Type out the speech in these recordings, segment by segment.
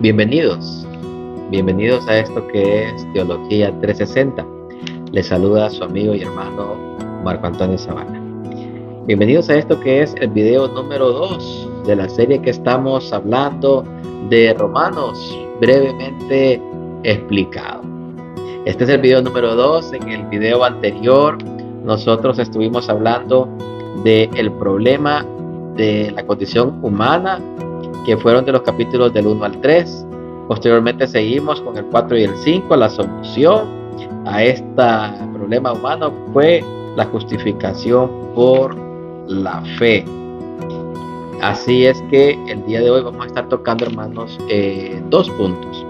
Bienvenidos, bienvenidos a esto que es Teología 360. Les saluda su amigo y hermano Marco Antonio Zavala. Bienvenidos a esto que es el video número 2 de la serie que estamos hablando de Romanos, brevemente explicado. Este es el video número 2. En el video anterior nosotros estuvimos hablando del problema de la condición humana, que fueron de los capítulos del 1 al 3. Posteriormente seguimos con el 4 y el 5. La solución a este problema humano fue la justificación por la fe. Así es que el día de hoy vamos a estar tocando, hermanos, dos puntos.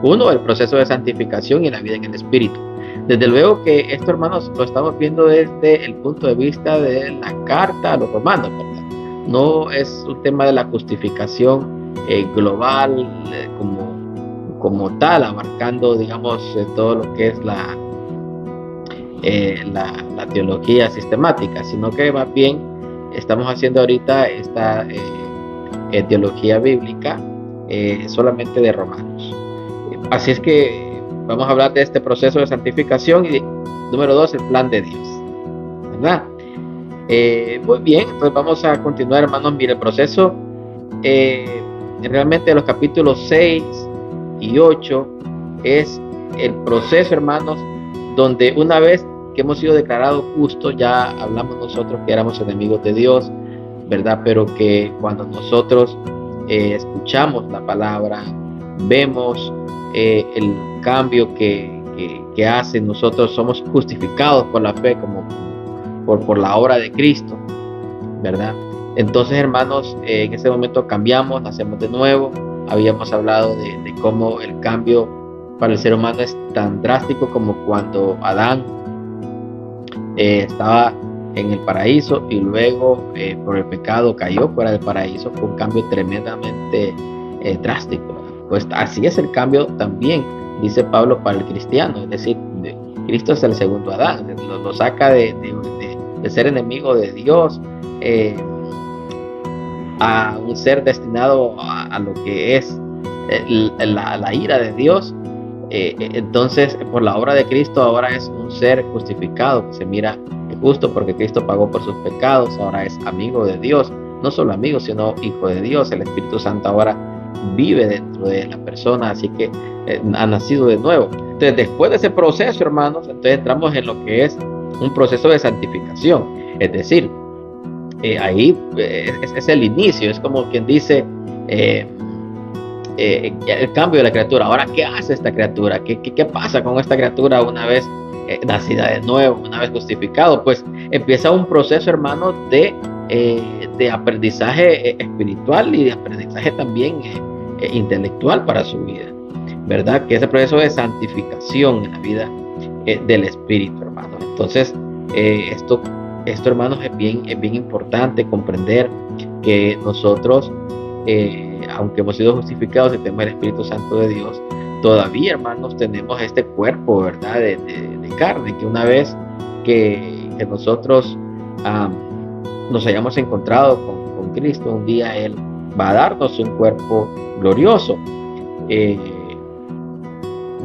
Uno, el proceso de santificación y la vida en el Espíritu. Desde luego que esto, hermanos, lo estamos viendo desde el punto de vista de la carta a los romanos, ¿verdad? No es un tema de la justificación global como tal, abarcando, digamos, todo lo que es la teología sistemática, sino que más bien estamos haciendo ahorita esta teología bíblica solamente de Romanos. Así es que vamos a hablar de este proceso de santificación y número 2, el plan de Dios, ¿verdad? Muy bien, entonces vamos a continuar, hermanos. Mire, el proceso realmente de los capítulos 6 y 8 es el proceso, hermanos, donde una vez que hemos sido declarados justos, ya hablamos nosotros que éramos enemigos de Dios, ¿verdad? Pero que cuando nosotros escuchamos la palabra, vemos el cambio que hace, nosotros somos justificados por la fe, como por la obra de Cristo, ¿verdad? Entonces, hermanos, en ese momento cambiamos, nacemos de nuevo. Habíamos hablado de cómo el cambio para el ser humano es tan drástico como cuando Adán estaba en el paraíso y luego por el pecado cayó fuera del paraíso. Fue un cambio tremendamente drástico, ¿verdad? Pues así es el cambio también, dice Pablo, para el cristiano. Es decir, Cristo es el segundo Adán, lo saca de ser enemigo de Dios a un ser destinado a lo que es la ira de Dios. Entonces, por la obra de Cristo, ahora es un ser justificado, que se mira justo porque Cristo pagó por sus pecados. Ahora es amigo de Dios, no solo amigo, sino hijo de Dios. El Espíritu Santo ahora vive dentro de la persona, así que ha nacido de nuevo. Entonces, después de ese proceso, hermanos, entonces entramos en lo que es un proceso de santificación. Es decir, ahí es el inicio, es como quien dice el cambio de la criatura. Ahora, ¿qué hace esta criatura? ¿Qué pasa con esta criatura una vez nacida de nuevo, una vez justificado? Pues empieza un proceso, hermano, de aprendizaje espiritual y de aprendizaje también intelectual para su vida, ¿verdad? Que es el proceso de santificación en la vida del Espíritu, hermano. Entonces, esto, hermanos, es bien importante comprender que nosotros, aunque hemos sido justificados y tenemos el Espíritu Santo de Dios, todavía, hermanos, tenemos este cuerpo, ¿verdad? De carne, que una vez que nosotros nos hayamos encontrado con Cristo, un día Él va a darnos un cuerpo glorioso.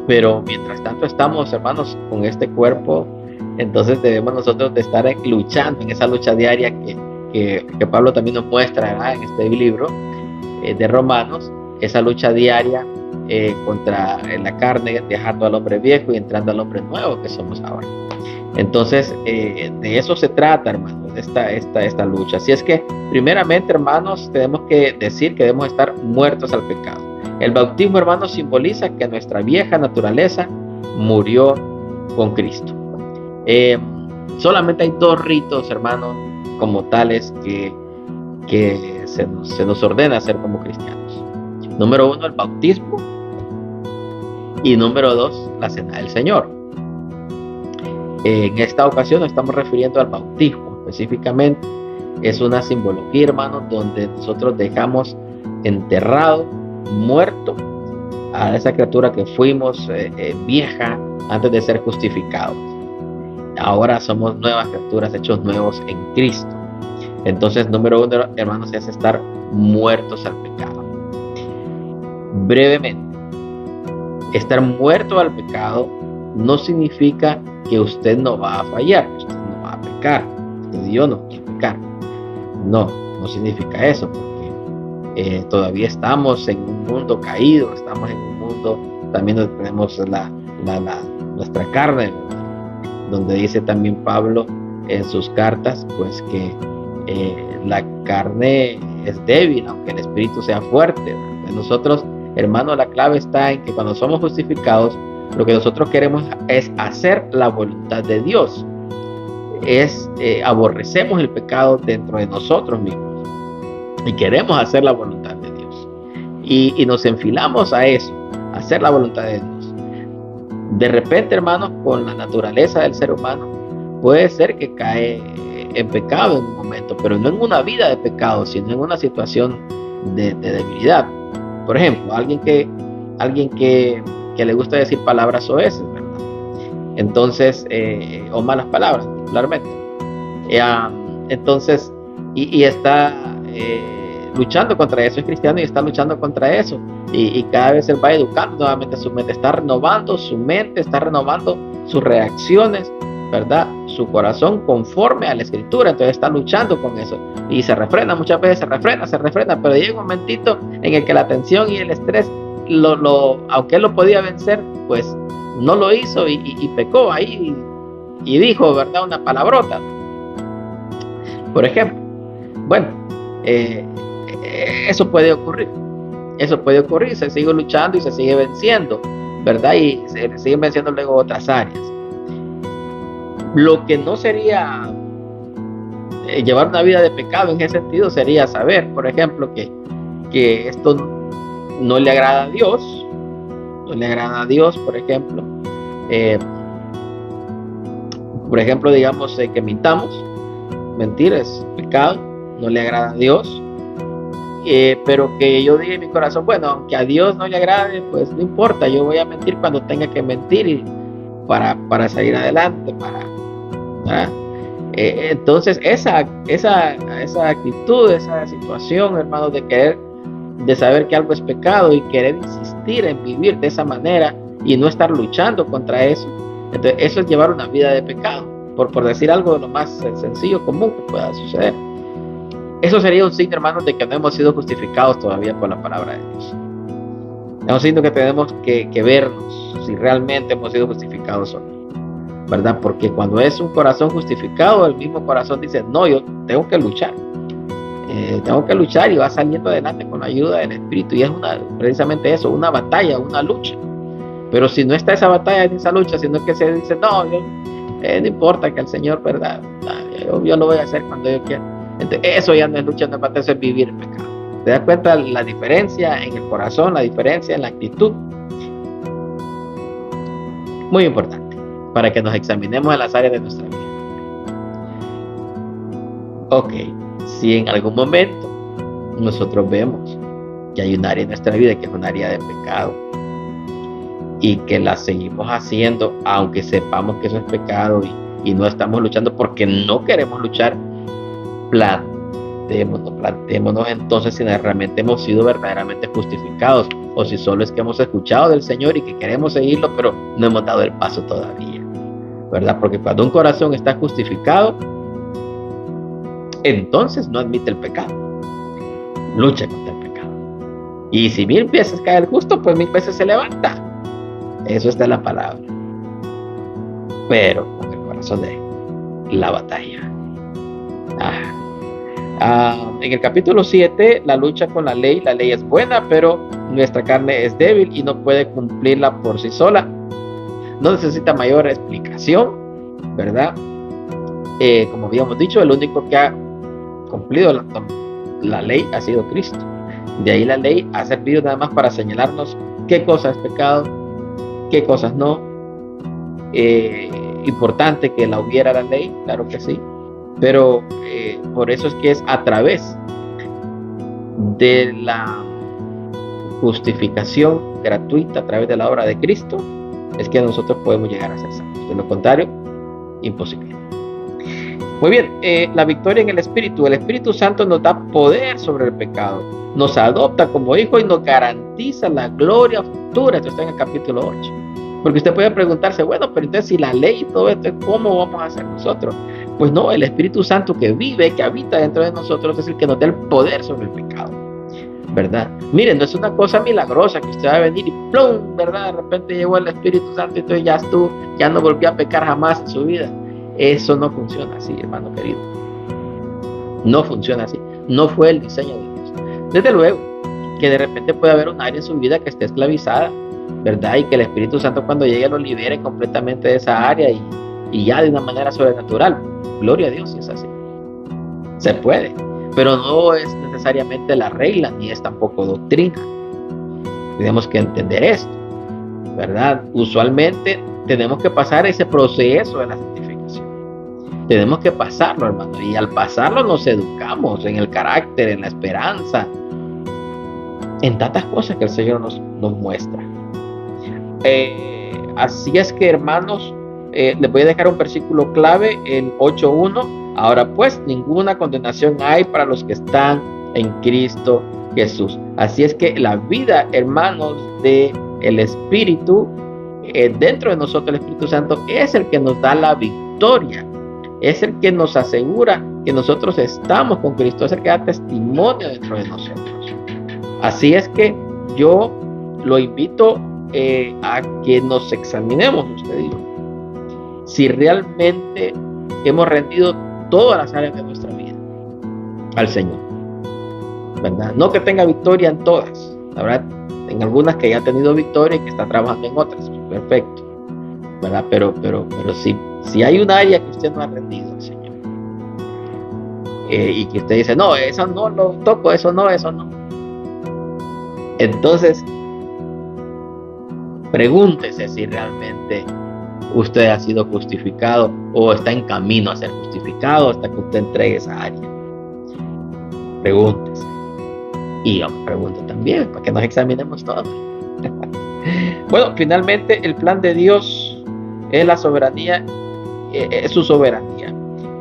Pero mientras tanto estamos, hermanos, con este cuerpo, entonces debemos nosotros de estar luchando en esa lucha diaria que Pablo también nos muestra, ¿verdad? En este libro de Romanos, esa lucha diaria contra la carne, dejando al hombre viejo y entrando al hombre nuevo que somos ahora. Entonces, de eso se trata, hermanos, esta lucha. Así es que, primeramente, hermanos, tenemos que decir que debemos estar muertos al pecado. El bautismo, hermanos, simboliza que nuestra vieja naturaleza murió con Cristo. Solamente hay dos ritos, hermanos, como tales que se nos ordena hacer como cristianos. Número 1, el bautismo. Y número 2, la cena del Señor. En esta ocasión nos estamos refiriendo al bautismo específicamente. Es una simbología, hermanos, donde nosotros dejamos enterrado, muerto, a esa criatura que fuimos vieja antes de ser justificados. Ahora somos nuevas criaturas, hechos nuevos en Cristo. Entonces, número 1, hermanos, es estar muertos al pecado. brevemente, estar muerto al pecado no significa que usted no va a fallar, que usted no va a pecar, usted y yo no vamos a pecar. No, no significa eso, porque todavía estamos en un mundo caído, estamos en un mundo también donde tenemos nuestra carne, donde dice también Pablo en sus cartas, pues que la carne es débil, aunque el espíritu sea fuerte. De nosotros, hermano, la clave está en que cuando somos justificados, lo que nosotros queremos es hacer la voluntad de Dios. Aborrecemos el pecado dentro de nosotros mismos y queremos hacer la voluntad de Dios. Y nos enfilamos a eso, a hacer la voluntad de Dios. De repente, hermanos, con la naturaleza del ser humano, puede ser que cae en pecado en un momento, pero no en una vida de pecado, sino en una situación de debilidad. Por ejemplo, alguien que le gusta decir palabras soeces, ¿verdad? Entonces, o malas palabras, particularmente. Entonces, y está luchando contra eso, es cristiano y está luchando contra eso. Y cada vez él va educando nuevamente su mente, está renovando su mente, está renovando sus reacciones, ¿verdad? Su corazón conforme a la escritura, entonces está luchando con eso. Y se refrena, muchas veces se refrena, pero llega un momentito en el que la tensión y el estrés, aunque él lo podía vencer, pues no lo hizo y pecó ahí y dijo, ¿verdad?, una palabrota, por ejemplo. Bueno, eso puede ocurrir, se sigue luchando y se sigue venciendo, ¿verdad? Y se siguen venciendo luego otras áreas. Lo que no sería llevar una vida de pecado en ese sentido sería saber, por ejemplo, que esto no le agrada a Dios, por ejemplo. Digamos que mintamos, mentir es pecado, no le agrada a Dios, pero que yo diga en mi corazón, bueno, aunque a Dios no le agrade, pues no importa, yo voy a mentir cuando tenga que mentir y para salir adelante, entonces esa actitud, esa situación, hermanos, de saber que algo es pecado y querer insistir en vivir de esa manera y no estar luchando contra eso, entonces eso es llevar una vida de pecado, por decir algo de lo más sencillo, común que pueda suceder. Eso sería un signo, hermanos, de que no hemos sido justificados todavía por la palabra de Dios. Es un signo que tenemos que vernos si realmente hemos sido justificados o no, ¿verdad? Porque cuando es un corazón justificado, el mismo corazón dice, no, yo tengo que luchar y va saliendo adelante con la ayuda del Espíritu, y es precisamente eso, una batalla, una lucha. Pero si no está esa batalla ni esa lucha, sino que se dice, no importa que el Señor, ¿verdad? Yo lo voy a hacer cuando yo quiera. Entonces, eso ya no es lucha, no es batalla, eso es vivir el pecado. ¿Te das cuenta la diferencia en el corazón, la diferencia en la actitud? Muy importante, para que nos examinemos en las áreas de nuestra vida. Ok, si en algún momento nosotros vemos que hay un área en nuestra vida que es un área de pecado y que la seguimos haciendo, aunque sepamos que eso es pecado y no estamos luchando porque no queremos luchar, plantémonos entonces si realmente hemos sido verdaderamente justificados, o si solo es que hemos escuchado del Señor y que queremos seguirlo, pero no hemos dado el paso todavía, ¿verdad? Porque cuando un corazón está justificado, entonces no admite el pecado, lucha contra el pecado. Y si 1000 veces cae el justo, pues 1000 veces se levanta. Eso está en la palabra. Pero con el corazón de la batalla. En el capítulo 7, la lucha con la ley es buena, pero nuestra carne es débil y no puede cumplirla por sí sola. No necesita mayor explicación, ¿verdad? Como habíamos dicho, el único que ha cumplido la ley ha sido Cristo. De ahí la ley ha servido nada más para señalarnos qué cosa es pecado, qué cosas no. Importante que la hubiera la ley, claro que sí, pero por eso es que es a través de la justificación gratuita, a través de la obra de Cristo, es que nosotros podemos llegar a ser santos. De lo contrario, imposible. Muy bien, la victoria en el Espíritu Santo nos da poder sobre el pecado, nos adopta como hijo y nos garantiza la gloria futura. Esto está en el capítulo 8. Porque usted puede preguntarse, bueno, pero entonces si la ley y todo esto, ¿cómo vamos a hacer nosotros? Pues no, el Espíritu Santo que vive, que habita dentro de nosotros, es el que nos da el poder sobre el pecado, ¿verdad? Miren, no es una cosa milagrosa que usted va a venir y ¡plum!, ¿verdad? De repente llegó el Espíritu Santo y entonces ya no volvió a pecar jamás en su vida. Eso no funciona así, hermano querido. No funciona así. No fue el diseño de Dios. Desde luego que de repente puede haber un área en su vida que esté esclavizada, ¿verdad? Y que el Espíritu Santo cuando llegue lo libere completamente de esa área y ya de una manera sobrenatural. Gloria a Dios si es así. Se puede, pero no es necesariamente la regla ni es tampoco doctrina. Tenemos que entender esto, ¿verdad? Usualmente tenemos que pasar ese proceso de la santificación. Tenemos que pasarlo, hermano, y al pasarlo nos educamos en el carácter, en la esperanza, en tantas cosas que el Señor nos muestra. Así es que, hermanos, les voy a dejar un versículo clave, el 8:1. Ahora pues, ninguna condenación hay para los que están en Cristo Jesús. Así es que la vida, hermanos, de el Espíritu, dentro de nosotros el Espíritu Santo, es el que nos da la victoria. Es el que nos asegura que nosotros estamos con Cristo, es el que da testimonio dentro de nosotros. Así es que yo lo invito a que nos examinemos, usted dijo, si realmente hemos rendido todas las áreas de nuestra vida al Señor, ¿verdad? No que tenga victoria en todas, la verdad, en algunas que ya ha tenido victoria y que está trabajando en otras, perfecto, ¿verdad? Pero si hay un área que usted no ha rendido al Señor y que usted dice, no, eso no lo toco, eso no, entonces pregúntese si realmente usted ha sido justificado o está en camino a ser justificado hasta que usted entregue esa área. Pregúntese. Y yo me pregunto también, para que nos examinemos todos. Bueno, finalmente el plan de Dios es la soberanía, es su soberanía.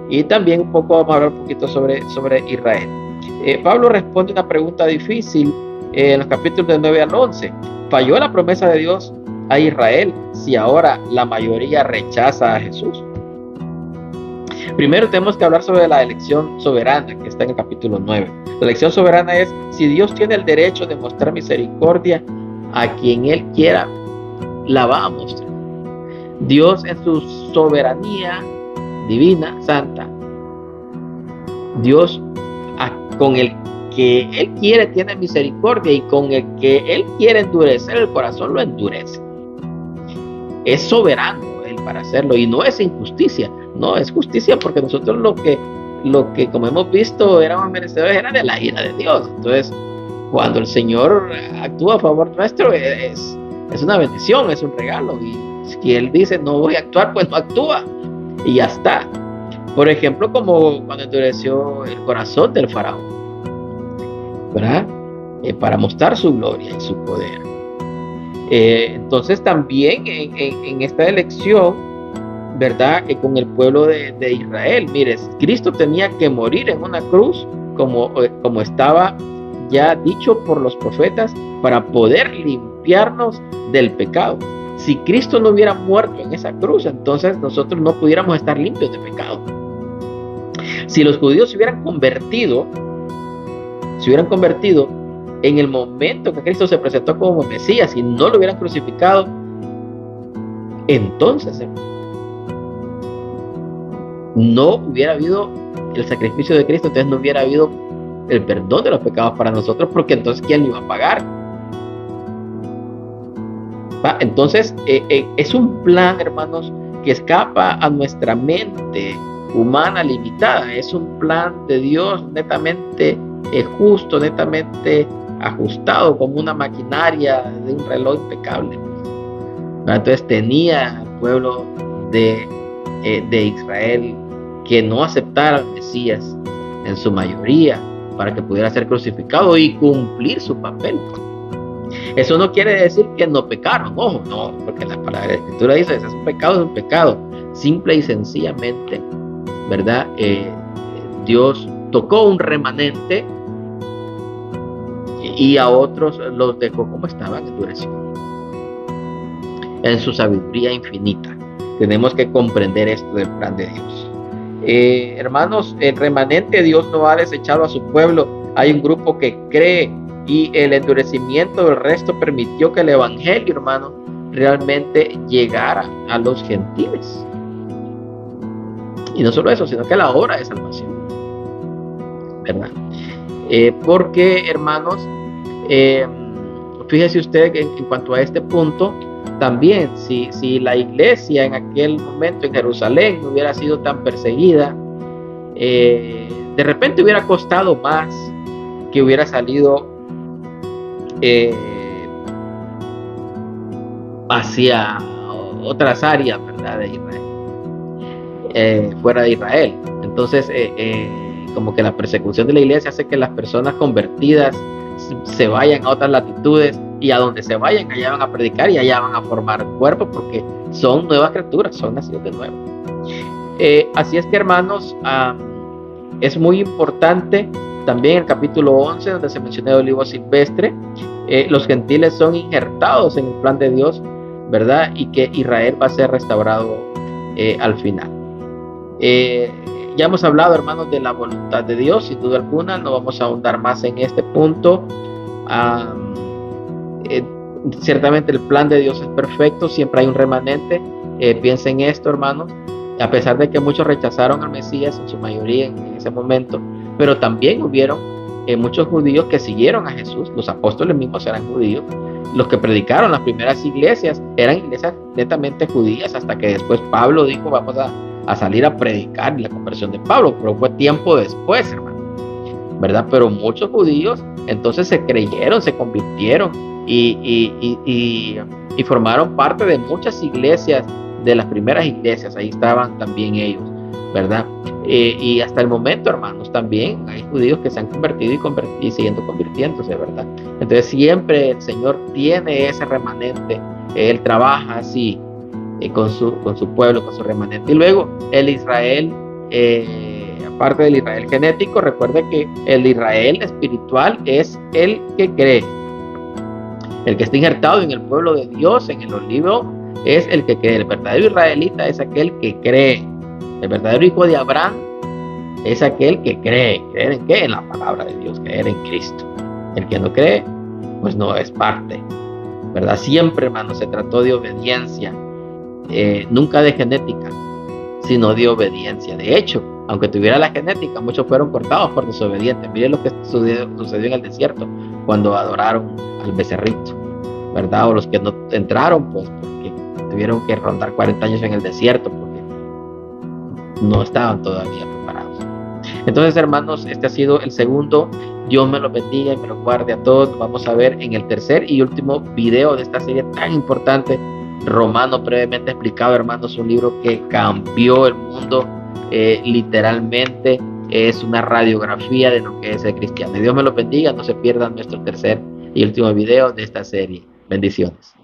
Y también un poco vamos a hablar un poquito sobre Israel. Pablo responde una pregunta difícil en los capítulos del 9 al 11. ¿Falló la promesa de Dios a Israel si ahora la mayoría rechaza a Jesús? Primero tenemos que hablar sobre la elección soberana que está en el capítulo 9. La elección soberana es si Dios tiene el derecho de mostrar misericordia a quien Él quiera, la va a mostrar. Dios en su soberanía divina, santa, Dios con el que Él quiere tiene misericordia y con el que Él quiere endurecer el corazón lo endurece. Es soberano Él para hacerlo y no es injusticia, no es justicia, porque nosotros lo que como hemos visto éramos merecedores era de la ira de Dios. Entonces cuando el Señor actúa a favor nuestro es una bendición, es un regalo, y si Él dice no voy a actuar, pues no actúa y ya está. Por ejemplo, como cuando endureció el corazón del faraón, ¿verdad? Para mostrar su gloria y su poder. Entonces también en esta elección, ¿verdad? Con el pueblo de Israel, mire, Cristo tenía que morir en una cruz como estaba ya dicho por los profetas, para poder limpiarnos del pecado. Si Cristo no hubiera muerto en esa cruz, entonces nosotros no pudiéramos estar limpios de pecado. Si los judíos se hubieran convertido en el momento que Cristo se presentó como Mesías y no lo hubieran crucificado, entonces no hubiera habido el sacrificio de Cristo, entonces no hubiera habido el perdón de los pecados para nosotros, porque entonces ¿quién lo iba a pagar? Entonces es un plan, hermanos, que escapa a nuestra mente humana limitada. Es un plan de Dios netamente justo, netamente ajustado, como una maquinaria de un reloj impecable. Entonces tenía el pueblo de Israel que no aceptara al Mesías en su mayoría para que pudiera ser crucificado y cumplir su papel. Eso no quiere decir que no pecaron, ojo, no, porque la palabra de la Escritura dice que es un pecado, simple y sencillamente ¿verdad? Dios tocó un remanente y a otros los dejó como estaban, endurecidos en su sabiduría infinita. Tenemos que comprender esto del plan de Dios. Hermanos, el remanente, Dios no ha desechado a su pueblo. Hay un grupo que cree, y el endurecimiento del resto permitió que el evangelio, hermano, realmente llegara a los gentiles. Y no solo eso, sino que la obra de salvación, ¿verdad? Porque, hermanos, fíjese usted que en cuanto a este punto, también si la iglesia en aquel momento en Jerusalén no hubiera sido tan perseguida, de repente hubiera costado más que hubiera salido hacia otras áreas, ¿verdad?, de Israel, fuera de Israel. Entonces, como que la persecución de la iglesia hace que las personas convertidas se vayan a otras latitudes, y a donde se vayan, allá van a predicar y allá van a formar cuerpo, porque son nuevas criaturas, son nacidos de nuevo. Así es que, hermanos, es muy importante también el capítulo 11, donde se menciona el olivo silvestre. Los gentiles son injertados en el plan de Dios, ¿verdad? Y que Israel va a ser restaurado al final. Ya hemos hablado, hermanos, de la voluntad de Dios, sin duda alguna. No vamos a ahondar más en este punto. Ciertamente el plan de Dios es perfecto, siempre hay un remanente. Piensen esto, hermanos, a pesar de que muchos rechazaron al Mesías, en su mayoría en ese momento, pero también hubieron muchos judíos que siguieron a Jesús. Los apóstoles mismos eran judíos. Los que predicaron las primeras iglesias eran iglesias netamente judías, hasta que después Pablo dijo: vamos a salir a predicar la conversión de Pablo, pero fue tiempo después, hermano, ¿verdad? Pero muchos judíos entonces se creyeron, se convirtieron y formaron parte de muchas iglesias, de las primeras iglesias. Ahí estaban también ellos, ¿verdad? Y hasta el momento, hermanos, también hay judíos que se han convertido y siguiendo convirtiéndose, ¿verdad? Entonces siempre el Señor tiene ese remanente. Él trabaja así con su pueblo, con su remanente. Y luego el Israel, aparte del Israel genético, recuerde que el Israel espiritual es el que cree. El que está injertado en el pueblo de Dios, en el olivo, es el que cree. El verdadero israelita es aquel que cree. El verdadero hijo de Abraham es aquel que cree. ¿Creer en qué? En la palabra de Dios, creer en Cristo. El que no cree, pues no es parte, ¿verdad? Siempre, hermano, se trató de obediencia, nunca de genética, sino de obediencia. De hecho, aunque tuviera la genética, muchos fueron cortados por desobedientes. Miren lo que sucedió en el desierto cuando adoraron al becerrito, ¿verdad? O los que no entraron, pues porque tuvieron que rondar 40 años en el desierto, porque no estaban todavía preparados. Entonces, hermanos, este ha sido el segundo. Dios me lo bendiga y me lo guarde a todos. Vamos a ver en el tercer y último video de esta serie tan importante, Romanos brevemente explicado, hermanos, un libro que cambió el mundo, literalmente. Es una radiografía de lo que es el cristiano. Y Dios me lo bendiga. No se pierdan nuestro tercer y último video de esta serie. Bendiciones.